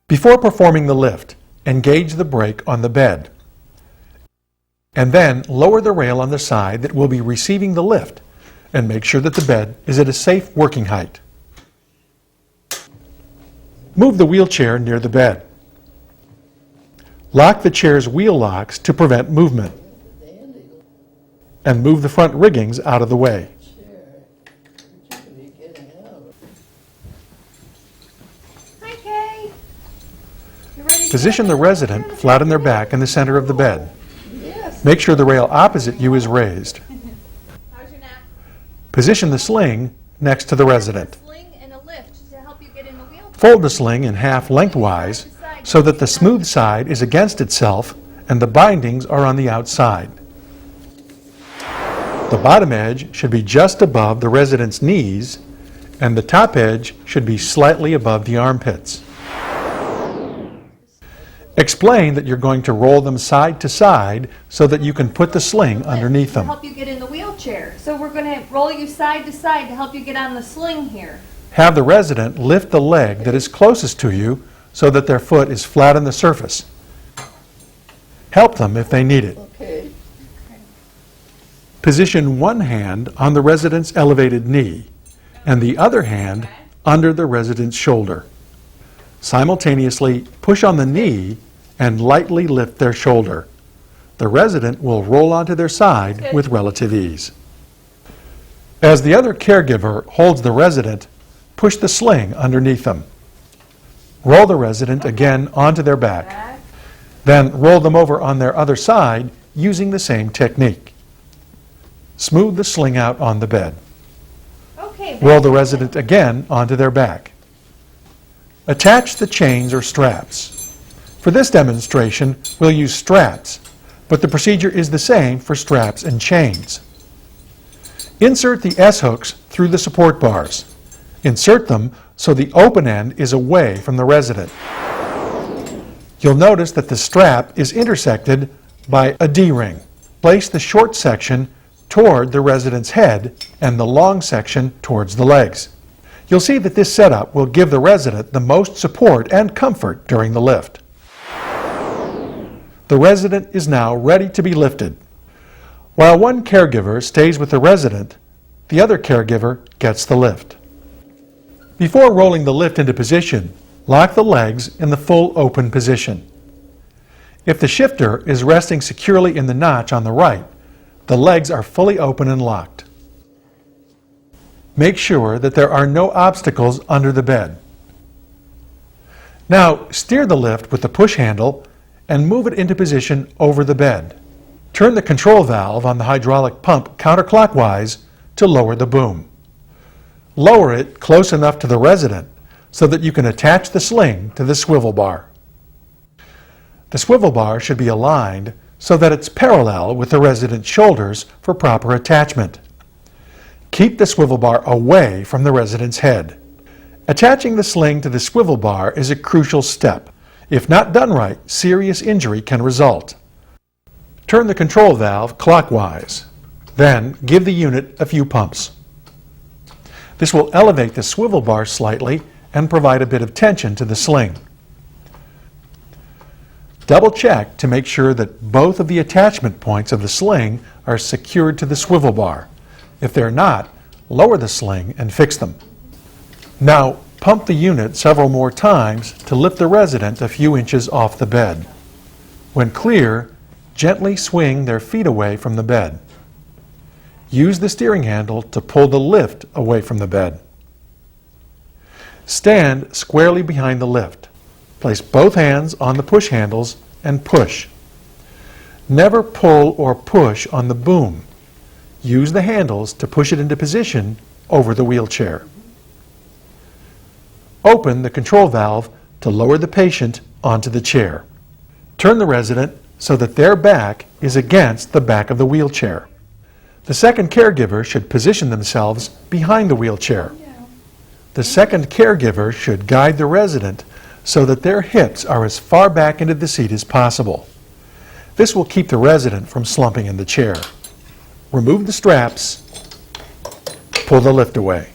Before performing the lift, engage the brake on the bed, and then lower the rail on the side that will be receiving the lift, and make sure that the bed is at a safe working height. Move the wheelchair near the bed. Lock the chair's wheel locks to prevent movement, and move the front riggings out of the way. Position the resident flat on their back in the center of the bed. Make sure the rail opposite you is raised. Position the sling next to the resident. Fold the sling in half lengthwise so that the smooth side is against itself and the bindings are on the outside. The bottom edge should be just above the resident's knees and the top edge should be slightly above the armpits. Explain that you're going to roll them side to side so that you can put the sling underneath them. To help you get in the wheelchair. So we're going to roll you side to side to help you get on the sling here. Have the resident lift the leg that is closest to you so that their foot is flat on the surface. Help them if they need it. Okay. Position one hand on the resident's elevated knee and the other hand under the resident's shoulder. Simultaneously push on the knee and lightly lift their shoulder. The resident will roll onto their side with relative ease. As the other caregiver holds the resident, push the sling underneath them. Roll the resident again onto their back. Then roll them over on their other side using the same technique. Smooth the sling out on the bed. Roll the resident again onto their back. Attach the chains or straps. For this demonstration, we'll use straps, but the procedure is the same for straps and chains. Insert the S-hooks through the support bars. Insert them so the open end is away from the resident. You'll notice that the strap is intersected by a D-ring. Place the short section toward the resident's head and the long section towards the legs. You'll see that this setup will give the resident the most support and comfort during the lift. The resident is now ready to be lifted. While one caregiver stays with the resident, the other caregiver gets the lift. Before rolling the lift into position, lock the legs in the full open position. If the shifter is resting securely in the notch on the right, the legs are fully open and locked. Make sure that there are no obstacles under the bed. Now steer the lift with the push handle and move it into position over the bed. Turn the control valve on the hydraulic pump counterclockwise to lower the boom. Lower it close enough to the resident so that you can attach the sling to the swivel bar. The swivel bar should be aligned so that it's parallel with the resident's shoulders for proper attachment. Keep the swivel bar away from the resident's head. Attaching the sling to the swivel bar is a crucial step. If not done right, serious injury can result. Turn the control valve clockwise. Then give the unit a few pumps. This will elevate the swivel bar slightly and provide a bit of tension to the sling. Double check to make sure that both of the attachment points of the sling are secured to the swivel bar. If they're not, lower the sling and fix them. Now pump the unit several more times to lift the resident a few inches off the bed. When clear, gently swing their feet away from the bed. Use the steering handle to pull the lift away from the bed. Stand squarely behind the lift. Place both hands on the push handles and push. Never pull or push on the boom. Use the handles to push it into position over the wheelchair. Open the control valve to lower the patient onto the chair. Turn the resident so that their back is against the back of the wheelchair. The second caregiver should position themselves behind the wheelchair. The second caregiver should guide the resident so that their hips are as far back into the seat as possible. This will keep the resident from slumping in the chair. Remove the straps, pull the lift away.